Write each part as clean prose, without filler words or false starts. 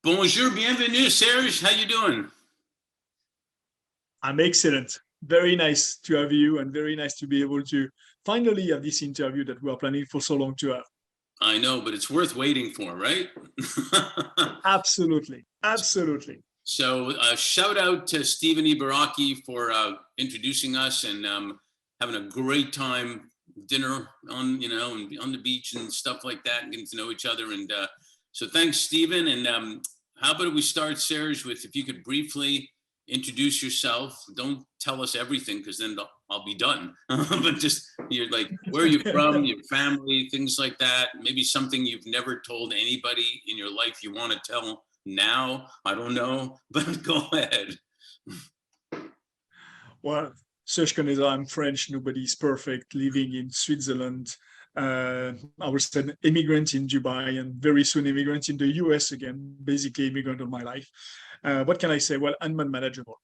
Bonjour, bienvenue, Serge. How you doing? I'm excellent. Very nice to have you, and very nice to be able to finally have this interview that we are planning for so long to have. I know, but it's worth waiting for, right? Absolutely. Absolutely. So shout out to Stephen Ibaraki for introducing us and having a great time, dinner on, on the beach and stuff like that, and getting to know each other. And so thanks, Stephen. And how about we start, Serge, with if you could briefly introduce yourself. Don't tell us everything because then I'll be done. But just you're like, where are you from, your family, things like that. Maybe something you've never told anybody in your life you want to tell now. I don't know, but go ahead. Well, Serge Conesa, I'm French. Nobody's perfect. Living in Switzerland. I was an immigrant in Dubai and very soon immigrant in the US again, basically immigrant all my life. What can I say? Well, I'm unmanageable.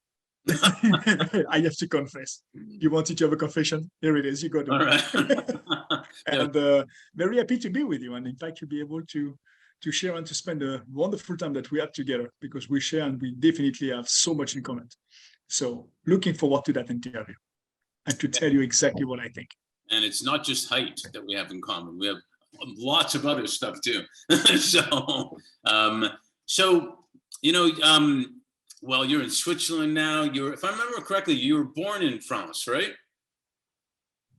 I have to confess. You wanted to have a confession? Here it is. You got it. All right. And very happy to be with you. And in fact, to be able to share and to spend a wonderful time that we had together, because we share and we definitely have so much in common. So looking forward to that interview and to tell you exactly what I think. And it's not just height that we have in common. We have lots of other stuff too. Well, you're in Switzerland now. If I remember correctly, you were born in France, right?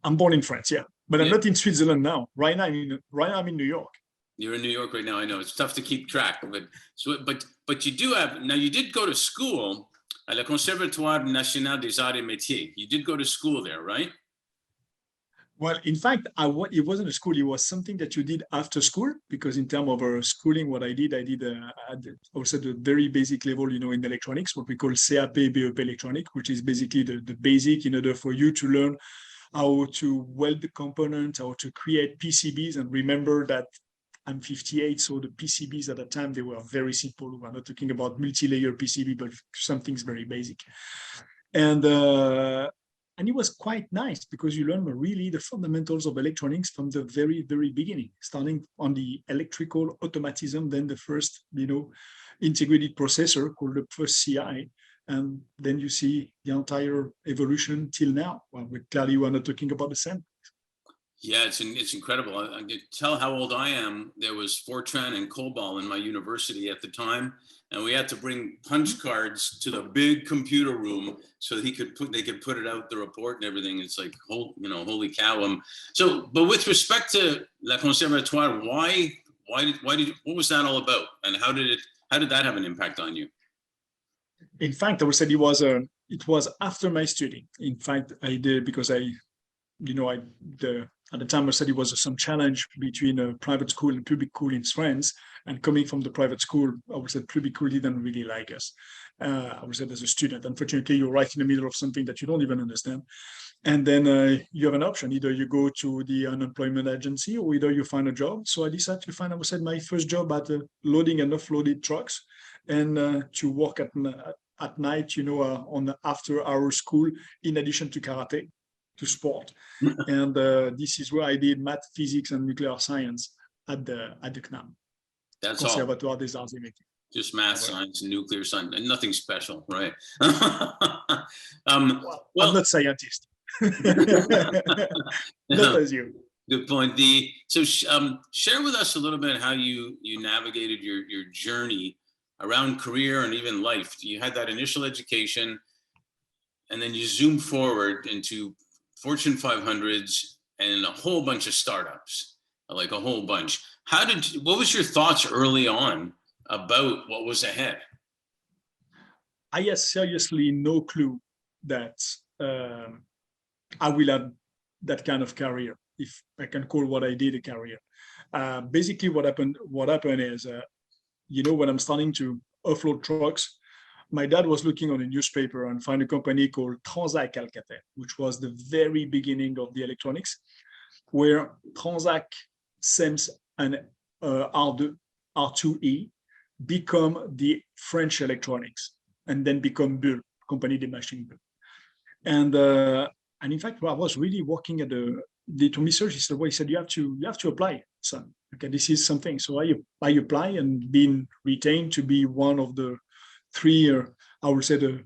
I'm born in France, yeah. But I'm not in Switzerland now. Right now, I'm in New York. You're in New York right now. I know it's tough to keep track of it. But you did go to school at le Conservatoire National des Arts et Métiers. You did go to school there, right? Well, in fact, it wasn't a school. It was something that you did after school, because in terms of schooling, what I did at also the very basic level, in electronics, what we call CAP, BEP electronic, which is basically the basic in order for you to learn how to weld the component, how to create PCBs. And remember that I'm 58, so the PCBs at the time, they were very simple. We're not talking about multi-layer PCB, but something's very basic. And it was quite nice because you learn really the fundamentals of electronics from the very, very beginning, starting on the electrical automatism, then the first, integrated processor called the first CI. And then you see the entire evolution till now. Well, we clearly were not talking about the same. Yeah, it's incredible. I can tell how old I am. There was Fortran and COBOL in my university at the time, and we had to bring punch cards to the big computer room so they could put it out the report and everything. It's like, holy cow. But with respect to La Conservatoire, what was that all about, and how did that have an impact on you? In fact, I would say it was after my study. In fact, I did because at the time I said it was some challenge between a private school and public school in France. And coming from the private school, I would say public school didn't really like us. I would say as a student, unfortunately, you're right in the middle of something that you don't even understand. And then you have an option. Either you go to the unemployment agency or either you find a job. So I decided to find, I would say, my first job at loading and offloaded trucks, and to work at night, on the after-hour school, in addition to karate, to sport. And this is where I did math, physics, and nuclear science at the CNAM. That's Conservatoire des Arts et Métiers. Just math, science, and nuclear science, and nothing special, right? Well, I'm not a scientist. Not as you. Good point. Share with us a little bit how you navigated your journey around career and even life. You had that initial education, and then you zoomed forward into Fortune 500s and a whole bunch of startups, like a whole bunch. What was your thoughts early on about what was ahead? I had seriously no clue that I will have that kind of career, if I can call what I did a career. Basically, what happened is, when I'm starting to offload trucks, my dad was looking on a newspaper and found a company called Transac Alcatel, which was the very beginning of the electronics, where Transac, SEMS, and R2E become the French electronics, and then become Bull, Compagnie des Machines Bull. And And in fact, I was really working at they told me, Serge, he said, well, he said, you have to apply, son. Okay, this is something. So I apply and been retained to be one of the three, I would say the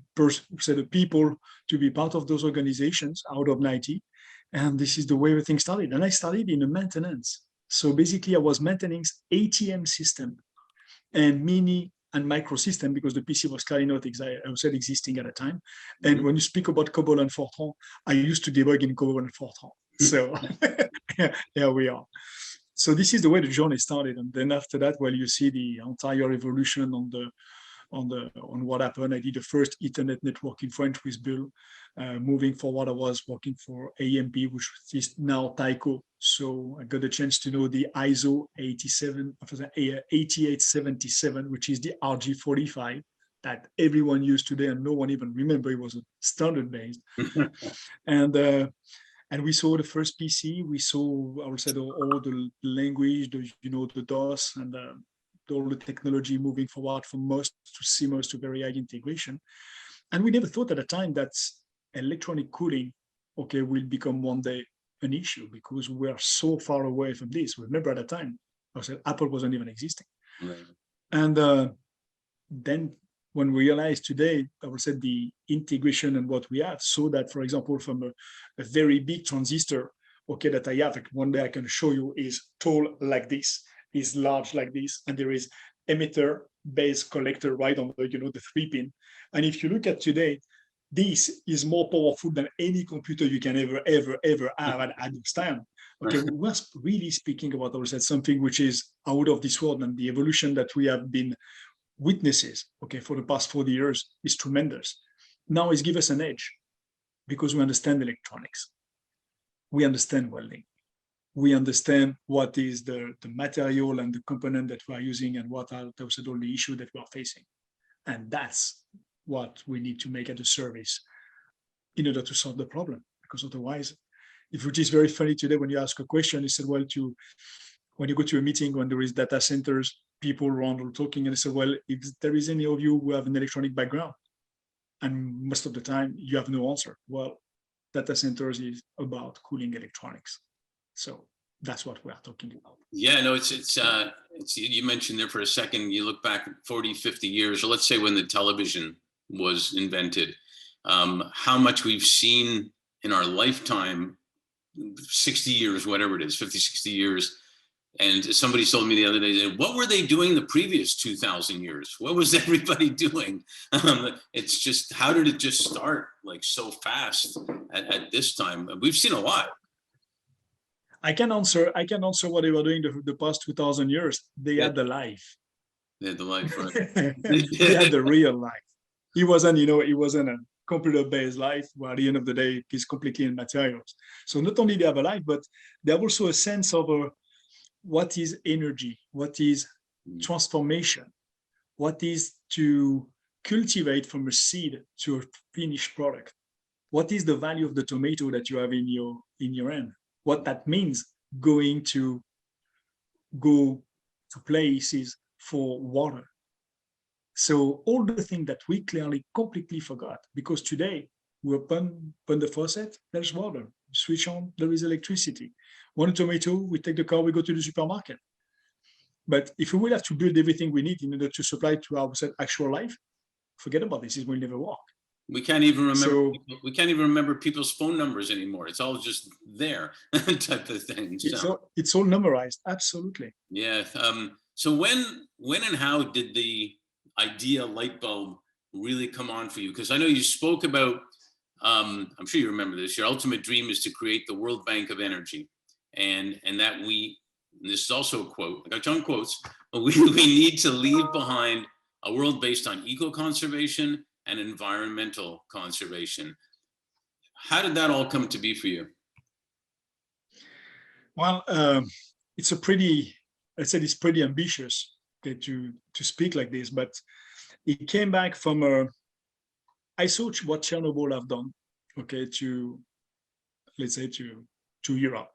people to be part of those organizations out of 90. And this is the way everything started. And I started in a maintenance. So basically I was maintaining ATM system and mini and micro system because the PC was clearly not existing at the time. And when you speak about COBOL and Fortran, I used to debug in COBOL and Fortran. So here we are. So this is the way the journey started. And then after that, well, you see the entire evolution on what happened. I did the first Ethernet network in French with Bill. Moving forward, I was working for AMP, which is now Tyco. So I got a chance to know the ISO 8877, which is the RG45 that everyone used today and no one even remember it was a standard based. And we saw the first PC. We saw, I would say, all the language, the DOS and all the technology moving forward from MOS to CMOS to very high integration. And we never thought at the time that electronic cooling, will become one day an issue because we are so far away from this. Remember at the time, I said Apple wasn't even existing. Right. And then when we realize today, I would say the integration and what we have, so that, for example, from a very big transistor, that I have, one day I can show you is tall like this, is large like this, and there is emitter, base, collector right on the, the 3-pin. And if you look at today, this is more powerful than any computer you can ever have at this time. Okay, we were really speaking about, I would say, something which is out of this world, and the evolution that we have been witnesses, for the past 40 years is tremendous. Now it's give us an edge because we understand electronics. We understand welding. We understand what is the material and the component that we are using and what are those all the issues that we are facing. And that's what we need to make at the service in order to solve the problem. Because otherwise, which is very funny today when you ask a question, you said, well, when you go to a meeting when there is data centers, people around are talking, and they say, well, if there is any of you who have an electronic background, and most of the time you have no answer. Well, data centers is about cooling electronics. So that's what we are talking about. Yeah, no, it's you mentioned there for a second, you look back 40, 50 years, or let's say when the television was invented, how much we've seen in our lifetime, 60 years, whatever it is, 50, 60 years. And somebody told me the other day, what were they doing the previous 2,000 years? What was everybody doing? It's just, how did it just start like so fast at this time? We've seen a lot. I can answer what they were doing the past 2,000 years. They had the life. They had the life, right? They had the real life. It wasn't a computer-based life where at the end of the day, it's completely in materials. So not only they have a life, but they have also a sense of what is energy, what is transformation, what is to cultivate from a seed to a finished product, what is the value of the tomato that you have in your hand, what that means going to go to places for water. So all the things that we clearly completely forgot, because today we open the faucet, there's water, switch on, there is electricity. One tomato, we take the car, we go to the supermarket. But if we will have to build everything we need in order to supply to our actual life, forget about this, it will never work. We can't even remember. We can't even remember people's phone numbers anymore. It's all just there, type of thing. So. It's all memorized, absolutely. Yeah. So when and how did the idea light bulb really come on for you? Because I know you spoke about. I'm sure you remember this. Your ultimate dream is to create the World Bank of Energy, and that this is also a quote. I got your own quotes. We need to leave behind a world based on eco-conservation and environmental conservation. How did that all come to be for you? Well, it's pretty ambitious to speak like this, but it came back from I saw what Chernobyl have done, to Europe,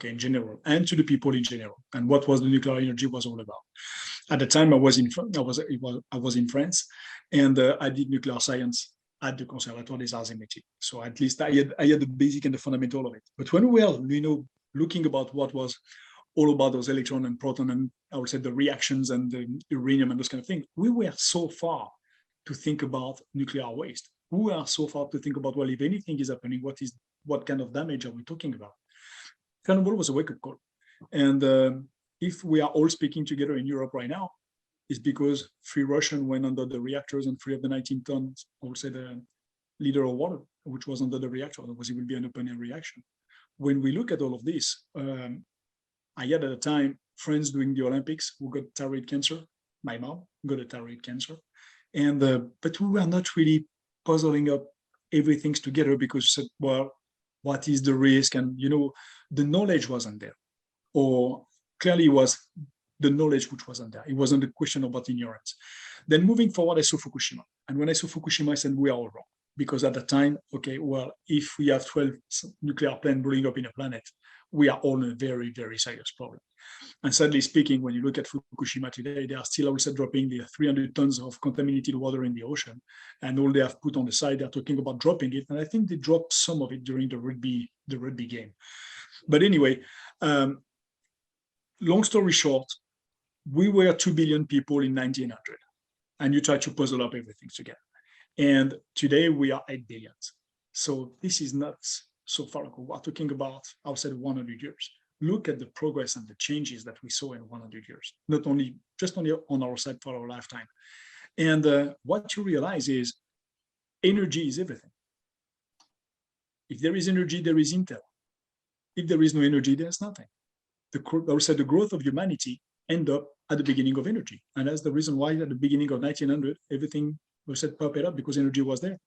in general, and to the people in general, and what was the nuclear energy was all about. At the time, I was in France, and I did nuclear science. at the Conservatoire des Arts et Métiers. So at least I had the basic and the fundamental of it. But when we were, looking about what was all about those electron and proton and I would say the reactions and the uranium and those kind of things, we were so far to think about nuclear waste. We were so far to think about, well, if anything is happening, what kind of damage are we talking about? Chernobyl was a wake-up call. And if we are all speaking together in Europe right now, it's because 3 Russians went under the reactors and 3 of the 19 tons, I would say the liter of water, which was under the reactor, otherwise it would be an open air reaction. When we look at all of this, I had at the time friends doing the Olympics who got thyroid cancer. My mom got a thyroid cancer. And but we were not really puzzling up everything together because we said, well, what is the risk? And the knowledge wasn't there. Or clearly it was the knowledge which wasn't there. It wasn't a question about ignorance. Then moving forward, I saw Fukushima. And when I saw Fukushima, I said, we are all wrong. Because at the time, okay, well, if we have 12 nuclear plants blowing up in a planet, we are all in a very, very serious problem. And sadly speaking, when you look at Fukushima today, they are still also dropping the 300 tons of contaminated water in the ocean. And all they have put on the side, they're talking about dropping it. And I think they dropped some of it during the rugby game. But anyway, long story short, we were 2 billion people in 1900. And you try to puzzle up everything together. And today we are 8 billion. So this is not so far ago. We're talking about outside of 100 years. Look at the progress and the changes that we saw in 100 years, not only just on our side for our lifetime. And what you realize is energy is everything. If there is energy, there is intel. If there is no energy, there's nothing. I would say the growth of humanity end up at the beginning of energy. And that's the reason why at the beginning of 1900, everything was said pop it up because energy was there.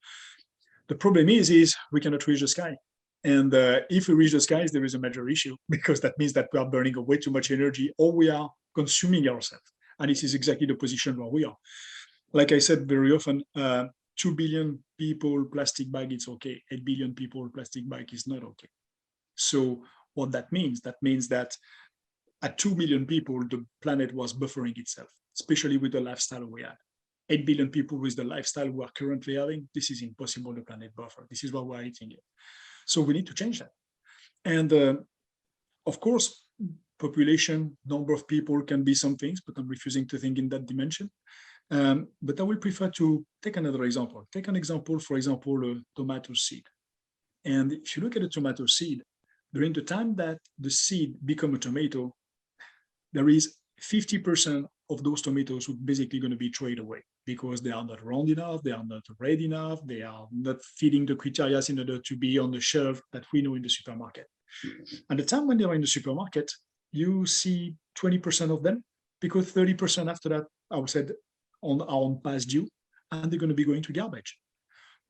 The problem is we cannot reach the sky. And if we reach the skies, there is a major issue because that means that we are burning way too much energy or we are consuming ourselves. And this is exactly the position where we are. Like I said very often, 2 billion people, plastic bag, it's okay. 8 billion people, plastic bag is not okay. So what that means that at 2 billion people, the planet was buffering itself, especially with the lifestyle we had. 8 billion people with the lifestyle we are currently having, this is impossible, the planet buffer. This is why we're eating it. So we need to change that. And of course, population, number of people can be some things, but I'm refusing to think in that dimension. But I will prefer to take another example. Take an example, for example, a tomato seed. And if you look at a tomato seed, during the time that the seed become a tomato, there is 50% of those tomatoes who are basically going to be thrown away because they are not round enough, they are not red enough, they are not fitting the criteria in order to be on the shelf that we know in the supermarket. At the time when they are in the supermarket, you see 20% of them because 30% after that, I would say, are on past due, and they're going to be going to garbage.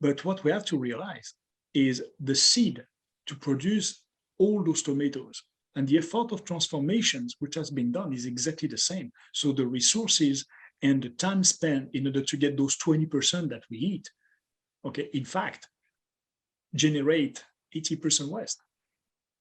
But what we have to realize is the seed to produce all those tomatoes and the effort of transformations which has been done is exactly the same. So the resources and the time spent in order to get those 20% that we eat, okay, in fact, generate 80% waste.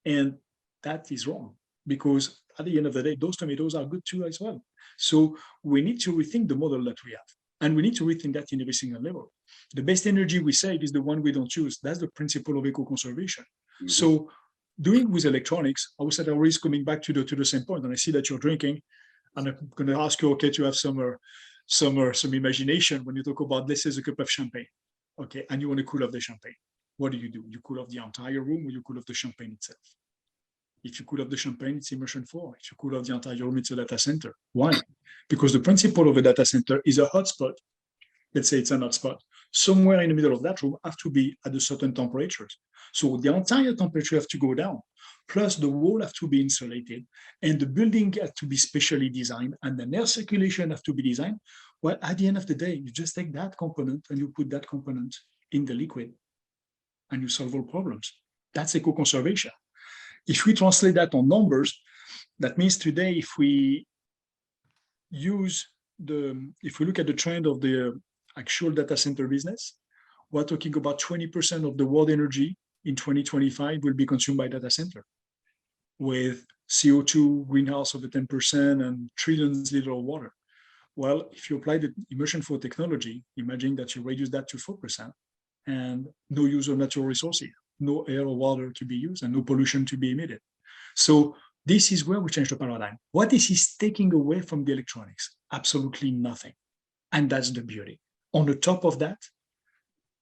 And that is wrong because at the end of the day, those tomatoes are good too as well. So we need to rethink the model that we have. And we need to rethink that in every single level. The best energy we save is the one we don't use. That's the principle of eco-conservation. Mm-hmm. So doing with electronics, I would say always coming back to the same point. And I see that you're drinking, and I'm going to ask you, okay, to have some imagination when you talk about, let's say, a cup of champagne, okay, and you want to cool off the champagne. What do? You cool off the entire room, or you cool off the champagne itself? If you cool off the champagne, it's immersion 4. If you cool off the entire room, it's a data center. Why? Because the principle of a data center is a hotspot. Let's say it's an hotspot. Somewhere in the middle of that room have to be at a certain temperatures. So the entire temperature have to go down. Plus the wall have to be insulated, and the building has to be specially designed, and the air circulation have to be designed. Well, at the end of the day, you just take that component and you put that component in the liquid, and you solve all problems. That's eco-conservation. If we translate that on numbers, that means today, if we look at the trend of the actual data center business, we're talking about 20% of the world energy in 2025 will be consumed by data center, with CO2 greenhouse of 10% and trillions liters of water. Well, if you apply the immersion 4 technology, imagine that you reduce that to 4%, and no use of natural resources, no air or water to be used, and no pollution to be emitted. So this is where we change the paradigm. What is this taking away from the electronics? Absolutely nothing. And that's the beauty. On the top of that,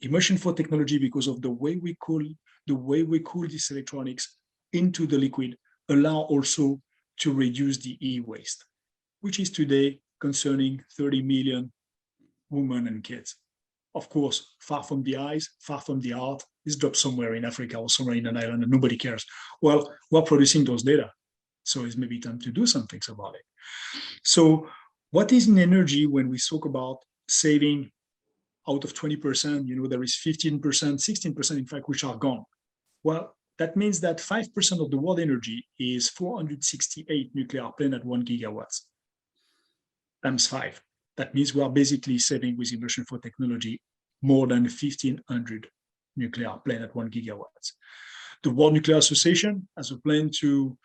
immersion for technology, because of the way we cool these electronics into the liquid, allow also to reduce the e-waste, which is today concerning 30 million women and kids. Of course, far from the eyes, far from the heart, it's dropped somewhere in Africa or somewhere in an island and nobody cares. Well, we're producing those data. So it's maybe time to do something about it. So what is in energy when we talk about saving out of 20%, there is 15%, 16%, in fact, which are gone. Well, that means that 5% of the world energy is 468 nuclear plants at 1 gigawatts times 5. That means we are basically saving with immersion for technology more than 1,500 nuclear plants at 1 gigawatts. The World Nuclear Association has a plan to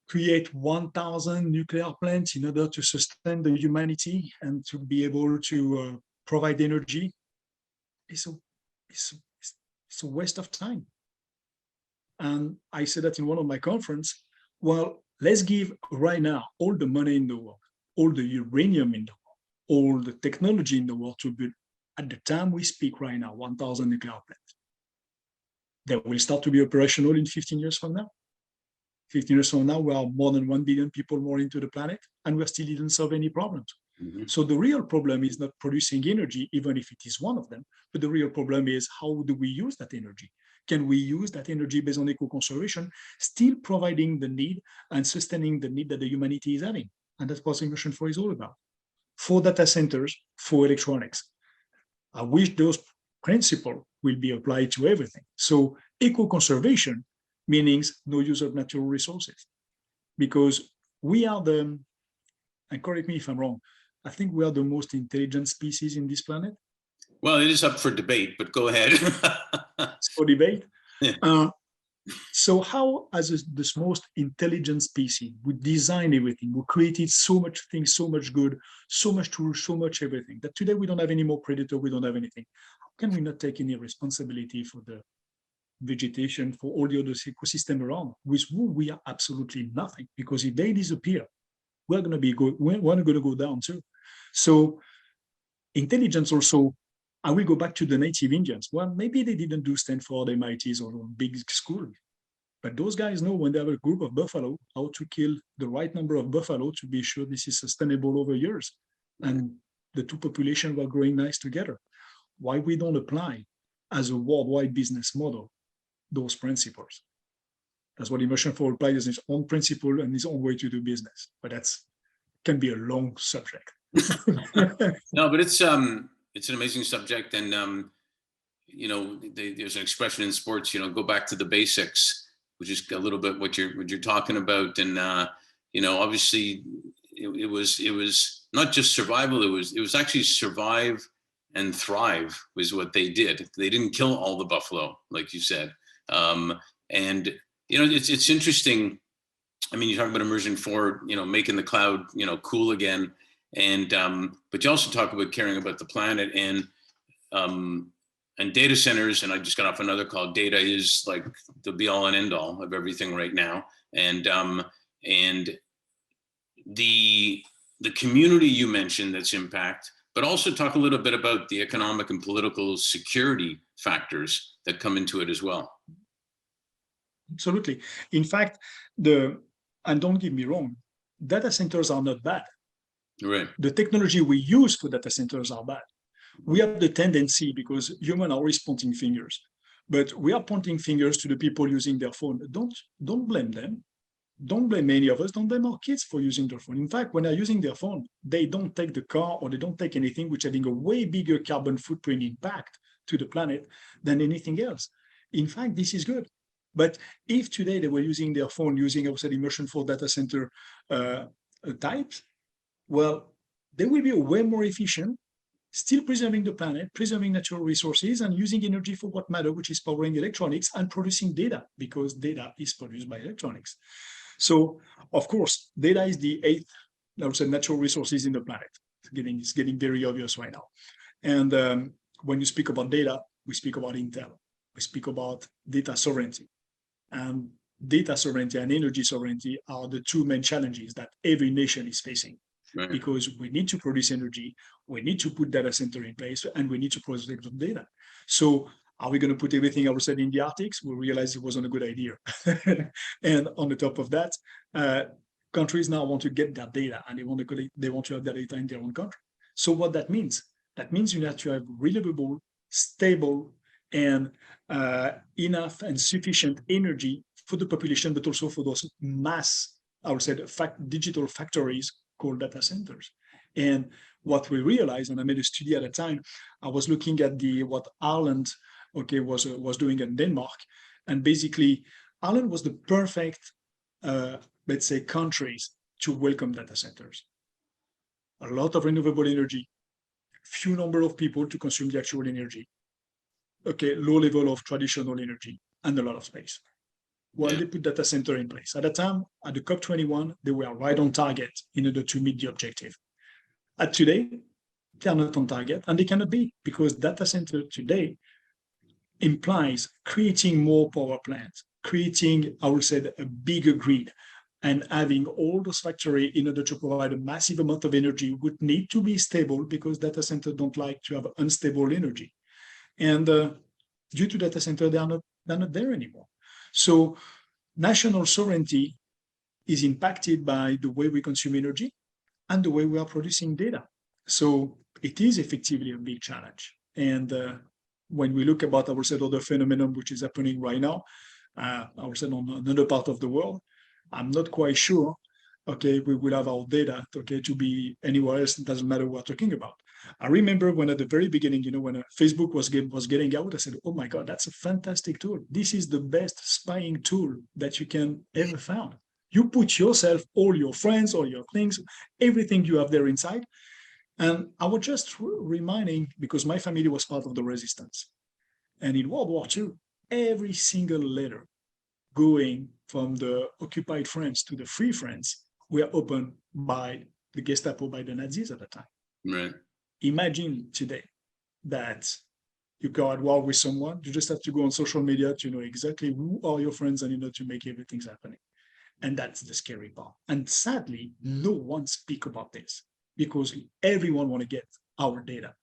create 1,000 nuclear plants in order to sustain the humanity and to be able to provide energy. It's a waste of time. And I said that in one of my conferences. Well, let's give right now all the money in the world, all the uranium in the world, all the technology in the world to build, at the time we speak right now, 1,000 nuclear plants. They will start to be operational in 15 years from now. 15 years from now, we are more than 1 billion people more into the planet, and we still didn't solve any problems. Mm-hmm. So the real problem is not producing energy, even if it is one of them, but the real problem is how do we use that energy? Can we use that energy based on eco-conservation, still providing the need and sustaining the need that the humanity is having? And that's what Immersion 4 is all about. For data centers, for electronics. I wish those principles will be applied to everything. So eco-conservation means no use of natural resources, because we are the, and correct me if I'm wrong, I think we are the most intelligent species in this planet. Well, it is up for debate, but go ahead. It's for debate. Yeah. So how, as this most intelligent species, we design everything, we created so much things, so much good, so much tools, so much everything, that today we don't have any more predator, we don't have anything. How can we not take any responsibility for the vegetation, for all the other ecosystem around, with whom we are absolutely nothing? Because if they disappear, we're going to go down too. So intelligence also, I will go back to the native Indians. Well, maybe they didn't do Stanford, MITs, or big school, but those guys know when they have a group of buffalo, how to kill the right number of buffalo to be sure this is sustainable over years. And the two populations were growing nice together. Why we don't apply as a worldwide business model those principles? That's what Immersion 4 applies its own principle and its own way to do business. But that's can be a long subject. No, but it's an amazing subject, and there's an expression in sports, go back to the basics, which is a little bit what you're talking about. And obviously it was not just survival, it was actually survive and thrive was what they did. They didn't kill all the buffalo, like you said. And it's interesting. I mean, you talk about Immersion 4, making the cloud, cool again. And, but you also talk about caring about the planet and data centers. And I just got off another call. Data is like the be all and end all of everything right now. And the community you mentioned that's impact, but also talk a little bit about the economic and political security factors that come into it as well. Absolutely. In fact, and don't get me wrong, data centers are not bad. Right. The technology we use for data centers are bad. We have the tendency, because humans are always pointing fingers, but we are pointing fingers to the people using their phone. Don't blame them. Don't blame any of us. Don't blame our kids for using their phone. In fact, when they're using their phone, they don't take the car or they don't take anything which having a way bigger carbon footprint impact to the planet than anything else. In fact, this is good. But if today they were using their phone, using, I would say, Immersion 4 data center types, well, they will be way more efficient, still preserving the planet, preserving natural resources, and using energy for what matters, which is powering electronics and producing data, because data is produced by electronics. So, of course, data is the eighth, I would say, natural resources in the planet. It's getting very obvious right now. And when you speak about data, we speak about Intel, we speak about data sovereignty. And data sovereignty and energy sovereignty are the two main challenges that every nation is facing. Right. Because we need to produce energy, we need to put data center in place, and we need to process the data. So are we going to put everything outside in the Arctic? We realized it wasn't a good idea. And on the top of that, countries now want to get that data, and they want to have that data in their own country. So what that means you have to have reliable, stable, and enough and sufficient energy for the population, but also for those mass, I would say, digital factories called data centers. And what we realized, and I made a study at a time, I was looking at what Ireland, was doing in Denmark, and basically Ireland was the perfect, let's say, countries to welcome data centers. A lot of renewable energy, few number of people to consume the actual energy, low level of traditional energy, and a lot of space. Well, they put data center in place. At the time, at the COP21, they were right on target in order to meet the objective. At today, they are not on target, and they cannot be, because data center today implies creating more power plants, creating, I would say, a bigger grid, and having all those factories in order to provide a massive amount of energy would need to be stable, because data centers don't like to have unstable energy. And due to data center, they're not there anymore. So national sovereignty is impacted by the way we consume energy and the way we are producing data. So it is effectively a big challenge. And when we look about, I would say, other phenomenon which is happening right now, I would say on another part of the world, I'm not quite sure, we will have our data, to be anywhere else. It doesn't matter what we're talking about. I remember when at the very beginning, when Facebook was getting out, I said, oh my God, that's a fantastic tool. This is the best spying tool that you can ever find. You put yourself, all your friends, all your things, everything you have there inside. And I was just reminding, because my family was part of the resistance. And in World War II, every single letter going from the occupied France to the free France were opened by the Gestapo, by the Nazis at the time. Right. Imagine today that you go at war with someone, you just have to go on social media to know exactly who are your friends and to make everything's happening. And that's the scary part. And sadly, no one speaks about this because everyone want to get our data.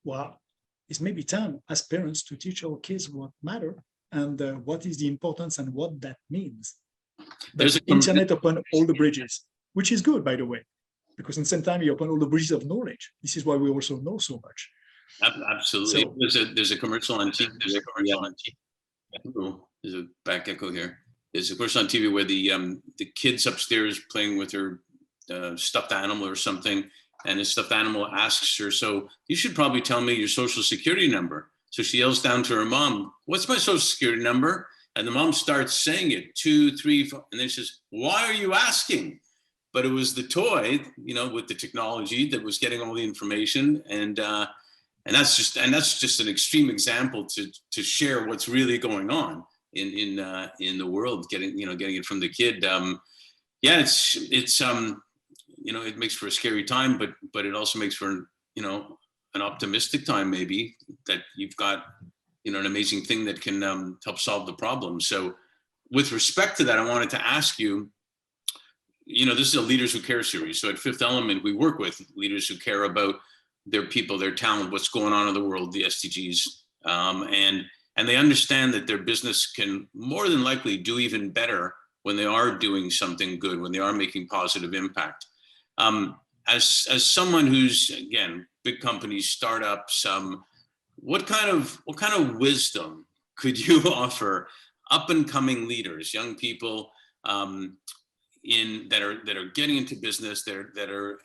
Well, it's maybe time as parents to teach our kids what matter and what is the importance and what that means. There's internet upon all the bridges, which is good, by the way, because in the same time you open all the bridges of knowledge. This is why we also know so much. Absolutely. So, there's a commercial on TV. There's a back echo here. There's a commercial on TV where the kid's upstairs playing with her stuffed animal or something, and the stuffed animal asks her, "So you should probably tell me your social security number." So she yells down to her mom, "What's my social security number?" And the mom starts saying it, 2, 3, 4, and then she says, "Why are you asking?" But it was the toy, with the technology that was getting all the information, and that's just an extreme example to share what's really going on in the world, getting it from the kid. It's it makes for a scary time, but it also makes for an optimistic time, maybe, that you've got an amazing thing that can help solve the problem. So with respect to that, I wanted to ask you, this is a Leaders Who Care series. So at Fifth Element, we work with leaders who care about their people, their talent, what's going on in the world, the SDGs, and they understand that their business can more than likely do even better when they are doing something good, when they are making positive impact. As someone who's, again, big companies, startups, what kind of wisdom could you offer up and coming leaders, young people that are getting into business, that are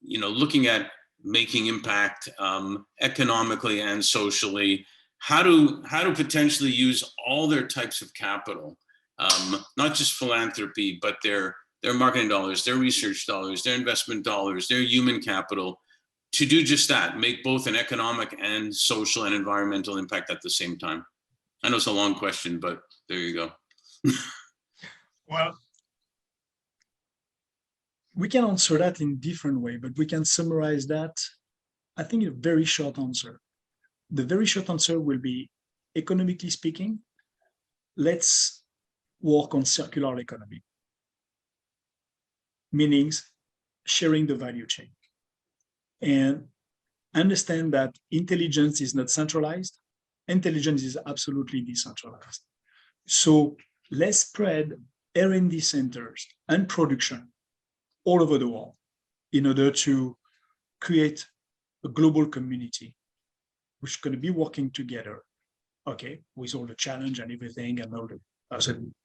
looking at making impact economically and socially, how to potentially use all their types of capital, not just philanthropy, but their marketing dollars, their research dollars, their investment dollars, their human capital, to do just that, make both an economic and social and environmental impact at the same time? I know it's a long question, but there you go. Well, we can answer that in different way, but we can summarize that, I think, in a very short answer. the very short answer will be, economically speaking, let's work on circular economy, meaning sharing the value chain. And understand that intelligence is not centralized. Intelligence is absolutely decentralized. So let's spread R&D centers and production all over the world in order to create a global community which is going to be working together, okay, with all the challenge and everything and all the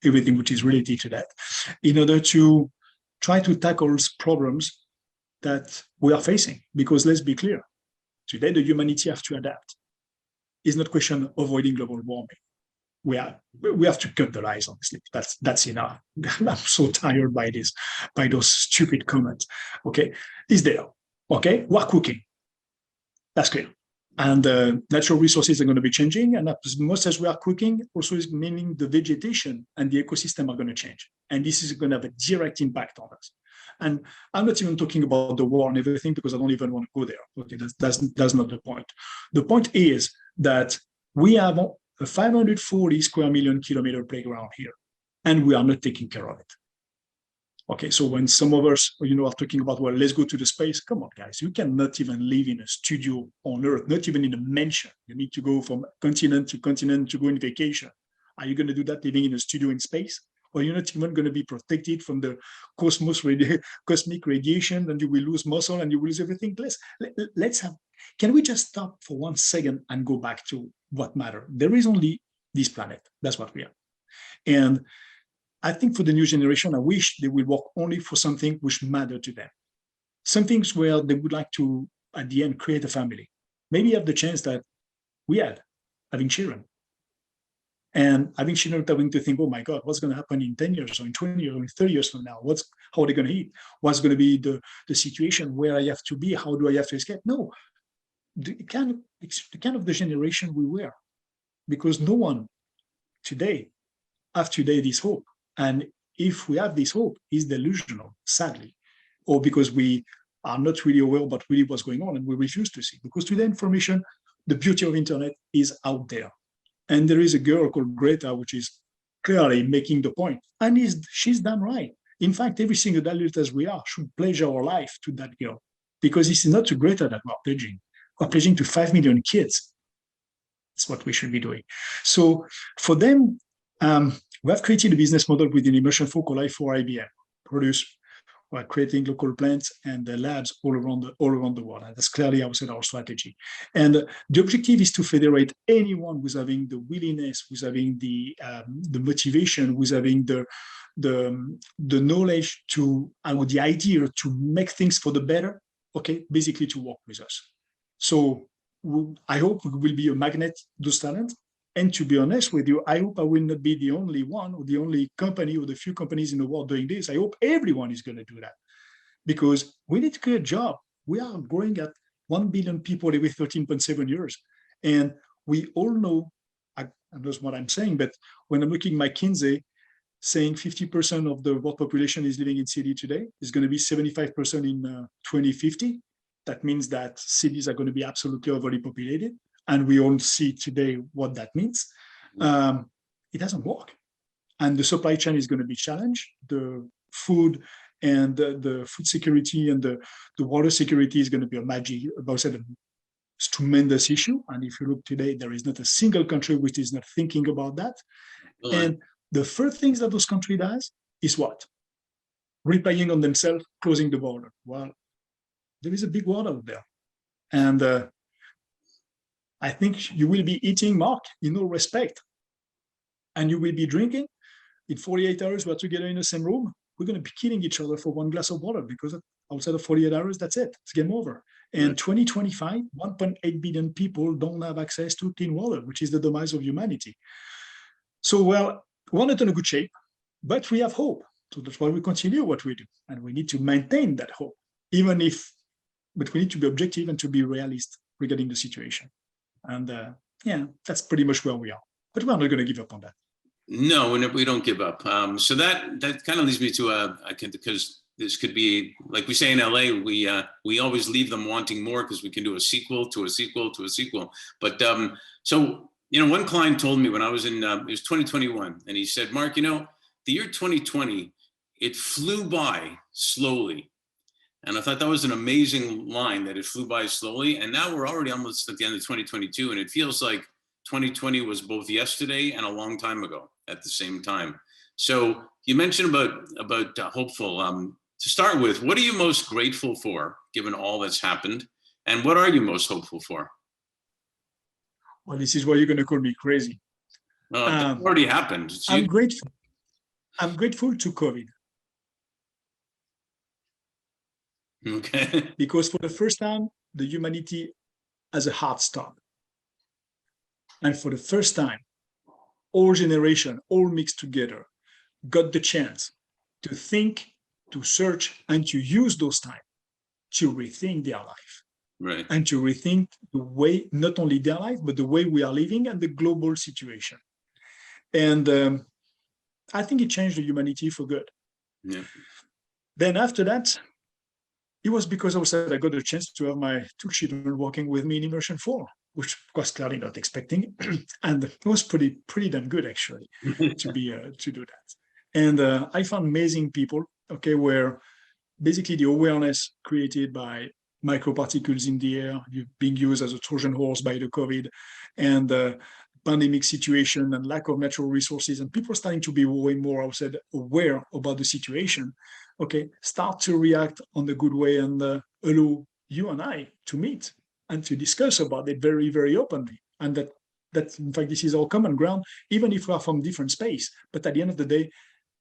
everything which is related to that, in order to try to tackle problems that we are facing. Because let's be clear, today the humanity have to adapt. It's not a question of avoiding global warming. We have to cut the lies, honestly. That's enough. I'm so tired by those stupid comments. Okay, is there? Okay, we're cooking. That's clear. And natural resources are going to be changing, and as much as we are cooking, also is meaning the vegetation and the ecosystem are going to change, and this is going to have a direct impact on us. And I'm not even talking about the war and everything, because I don't even want to go there. Okay, that's not the point. The point is that we have a 540 square million kilometer playground here, and we are not taking care of it. Okay, so when some of us, are talking about, well, let's go to the space. Come on, guys, you cannot even live in a studio on Earth, not even in a mansion. You need to go from continent to continent to go on vacation. Are you going to do that living in a studio in space? Or you're not even going to be protected from the cosmic radiation, and you will lose muscle and you will lose everything. Can we just stop for 1 second and go back to what matters? There is only this planet. That's what we are. And I think for the new generation, I wish they will work only for something which matters to them. Some things where they would like to, at the end, create a family. Maybe have the chance that we had, having children. And having children having to think, oh my God, what's going to happen in 10 years or in 20 years or in 30 years from now? How are they going to eat? What's going to be the situation where I have to be? How do I have to escape? No, it's the kind of the generation we were, because no one today have this hope. And if we have this hope, it's delusional, sadly, or because we are not really aware about really what's going on and we refuse to see. Because today information, the beauty of internet is out there. And there is a girl called Greta, which is clearly making the point. And she's done right. In fact, every single adult as we are should pledge our life to that girl. Because it's not to Greta that we're pledging. We're pledging to 5 million kids. That's what we should be doing. So for them, we have created a business model within Immersion for Life for IBM. We're creating local plants and labs all around the world. And that's clearly, I would say, our strategy. And the objective is to federate anyone who's having the willingness, who's having the motivation, who's having the knowledge to, and the idea to make things for the better. Okay, basically to work with us. So I hope we will be a magnet to those talents. And to be honest with you, I hope I will not be the only one or the only company or the few companies in the world doing this. I hope everyone is going to do that, because we need to create a job. We are growing at 1 billion people every 13.7 years. And we all know, I know what I'm saying, but when I'm looking at McKinsey saying 50% of the world population is living in city today, is going to be 75% in 2050. That means that cities are going to be absolutely overly populated. And we all see today what that means. It doesn't work. And the supply chain is going to be challenged. The food and the food security and the water security is going to be a tremendous issue. And if you look today, there is not a single country which is not thinking about that. And the first things that those countries does is what? Replying on themselves, closing the border. Well, there is a big war out there. And I think you will be eating, Mark, in all respect, and you will be drinking. In 48 hours, we're together in the same room. We're going to be killing each other for 1 glass of water, because outside of 48 hours, that's it. It's game over. And 2025, 1.8 billion people don't have access to clean water, which is the demise of humanity. So, well, we're not in a good shape, but we have hope. So that's why we continue what we do. And we need to maintain that hope, but we need to be objective and to be realist regarding the situation. And that's pretty much where we are. But we're not going to give up on that. No, we don't give up. So that kind of leads me to because this could be, like we say in LA, we always leave them wanting more because we can do a sequel to a sequel to a sequel. But so, one client told me when I was in, it was 2021, and he said, Mark, the year 2020, it flew by slowly. And I thought that was an amazing line, that it flew by slowly. And now we're already almost at the end of 2022, and it feels like 2020 was both yesterday and a long time ago at the same time. So you mentioned about hopeful. To start with, what are you most grateful for, given all that's happened? And what are you most hopeful for? Well, this is why you're going to call me crazy. It already happened. I'm grateful. I'm grateful to COVID. Okay. Because for the first time, the humanity has a hard stop. And for the first time, all generation, all mixed together, got the chance to think, to search, and to use those time to rethink their life. Right. And to rethink the way, not only their life, but the way we are living and the global situation. And I think it changed the humanity for good. Yeah. Then after that, it was because I got a chance to have my two children working with me in immersion 4, which was clearly not expecting, and it was pretty damn good actually to do that. And I found amazing people, okay, where basically the awareness created by microparticles in the air being used as a Trojan horse by the COVID, and pandemic situation and lack of natural resources, and people starting to be way more, aware about the situation, okay, start to react on the good way and allow you and I to meet and to discuss about it very, very openly. And that in fact, this is our common ground, even if we are from different space. But at the end of the day,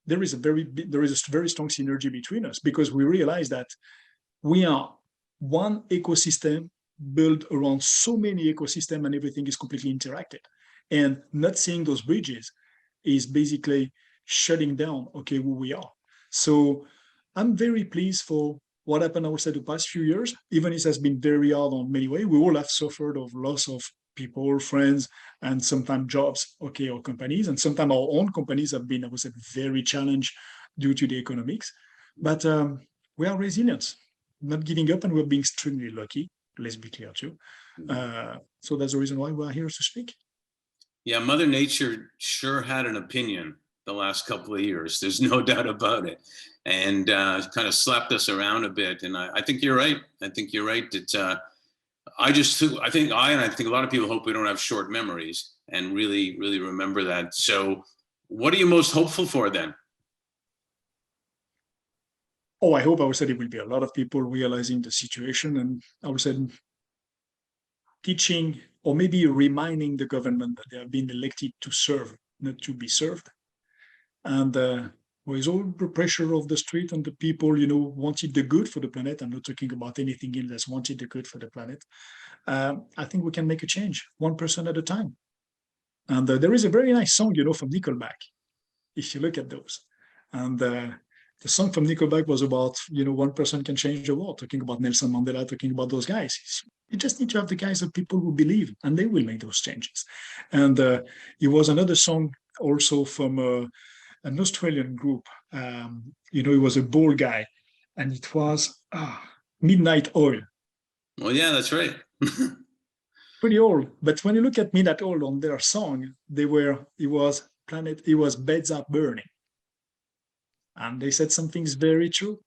there is a very strong synergy between us, because we realize that we are one ecosystem built around so many ecosystems, and everything is completely interacted. And not seeing those bridges is basically shutting down, okay, who we are. So I'm very pleased for what happened, the past few years, even if it has been very hard on many ways. We all have suffered of loss of people, friends, and sometimes jobs, okay, or companies. And sometimes our own companies have been, very challenged due to the economics. But we are resilient, not giving up, and we're being extremely lucky. Let's be clear too. So that's the reason why we're here to speak. Yeah, Mother Nature sure had an opinion the last couple of years. There's no doubt about it. And kind of slapped us around a bit. And I think you're right. I think you're right that I think a lot of people hope we don't have short memories and really, really remember that. So what are you most hopeful for then? Oh, I hope, it will be a lot of people realizing the situation, and teaching, or maybe reminding the government that they have been elected to serve, not to be served. And with all the pressure of the street and the people, wanted the good for the planet, I'm not talking about anything else that's wanted the good for the planet, I think we can make a change, one person at a time. And there is a very nice song, from Nickelback, if you look at those. And the song from Nickelback was about, one person can change the world, talking about Nelson Mandela, talking about those guys. You just need to have the guys of people who believe, and they will make those changes. And it was another song also from an Australian group. It was a bald guy, and it was Midnight Oil. Well, yeah, that's right. Pretty old, but when you look at Midnight Oil on their song, it was Beds Are Burning. And they said something's very true.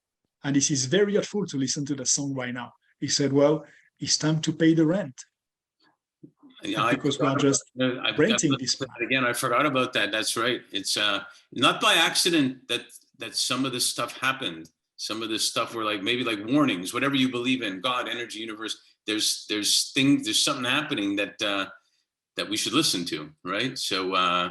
And this is very helpful to listen to the song right now. He said, well, it's time to pay the rent. Yeah, because we are just renting this planet. Again, I forgot about that. That's right. It's not by accident that some of this stuff happened. Some of this stuff were maybe warnings, whatever you believe in, God, energy, universe. There's something happening that we should listen to, right? So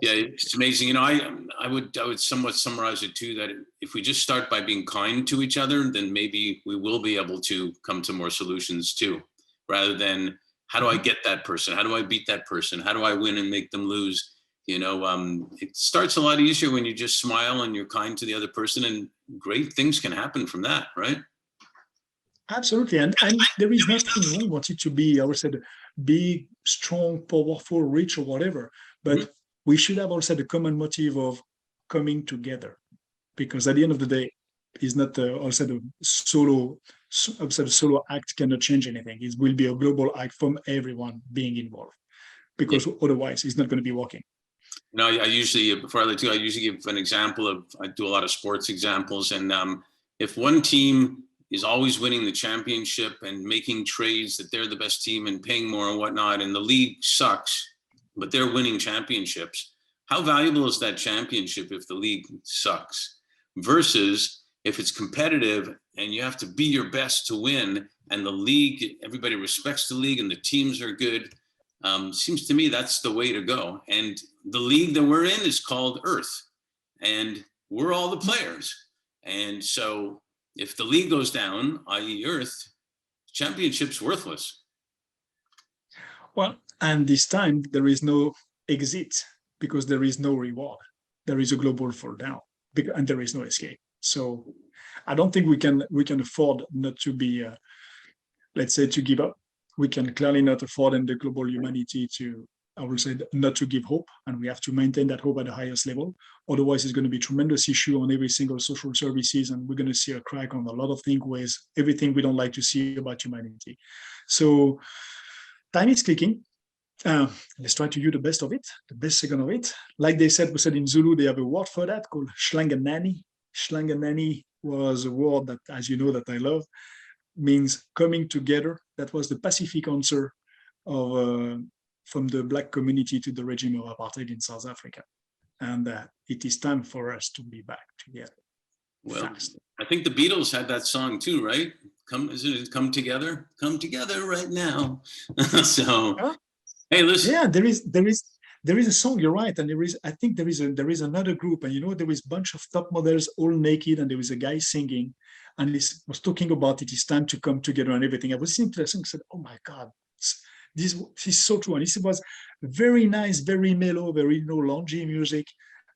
yeah, it's amazing. I would somewhat summarize it too, that if we just start by being kind to each other, then maybe we will be able to come to more solutions too, rather than how do I get that person? How do I beat that person? How do I win and make them lose? It starts a lot easier when you just smile and you're kind to the other person, and great things can happen from that, right? Absolutely. And there is nothing wrong with it to be, big, strong, powerful, rich, or whatever. But we should have also the common motive of coming together. Because at the end of the day, also the solo act cannot change anything. It will be a global act from everyone being involved, because otherwise it's not going to be working. You know, I usually, before I let you go, I usually give an example of, I do a lot of sports examples, and if one team is always winning the championship and making trades that they're the best team and paying more and whatnot, and the league sucks, but they're winning championships, how valuable is that championship if the league sucks? Versus if it's competitive and you have to be your best to win, and the league, everybody respects the league and the teams are good. Seems to me that's the way to go. And the league that we're in is called Earth, and we're all the players. And so if the league goes down, i.e. Earth, championship's worthless. Well, and this time there is no exit, because there is no reward. There is a global fall down, and there is no escape. So I don't think we can afford not to be, let's say, to give up. We can clearly not afford in the global humanity to, I will say, not to give hope, and we have to maintain that hope at the highest level. Otherwise, it's going to be a tremendous issue on every single social services, and we're going to see a crack on a lot of things with everything we don't like to see about humanity. So time is clicking. Let's try to do the best of it, the best second of it. Like they said, we said in Zulu, they have a word for that called Shlanganani. Shlanganani was a word that, as you know, that I love, means coming together. That was the Pacific answer of from the Black community to the regime of apartheid in South Africa. And it is time for us to be back together. Well, fast. I think the Beatles had that song too, right? Isn't it Come Together? Come together right now. So, hey, listen. Yeah, there is a song. You're right, and I think there is another group, and there is a bunch of top models all naked, and there was a guy singing, and he was talking about it is time to come together and everything. I was listening to that song, said, "Oh my God, this is so true." And this was very nice, very mellow, very loungy music.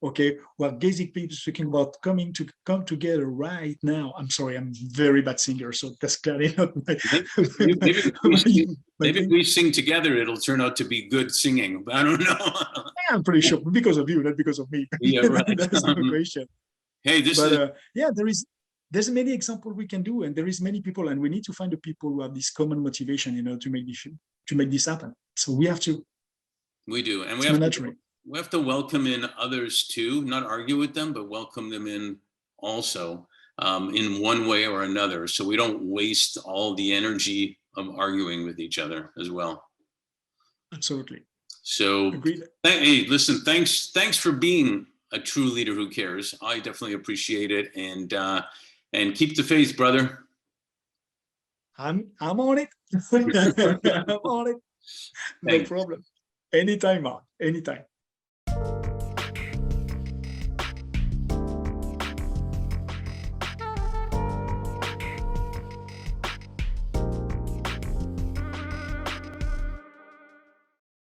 Okay, well, basically speaking about come together right now. I'm sorry, I'm a very bad singer, so that's clearly not my. Maybe if we sing together, it'll turn out to be good singing. But I don't know. I'm pretty sure because of you, not because of me. Yeah, right. That's no question. Hey, there's many examples we can do, and there is many people, and we need to find the people who have this common motivation, to make this happen. So we have to. We do, and we have to welcome in others too, not argue with them, but welcome them in also in one way or another. So we don't waste all the energy of arguing with each other as well. Absolutely. So, hey, listen, thanks for being a true leader who cares. I definitely appreciate it, and keep the faith, brother. I'm on it. I'm on it. No problem. Anytime, Mark. Anytime.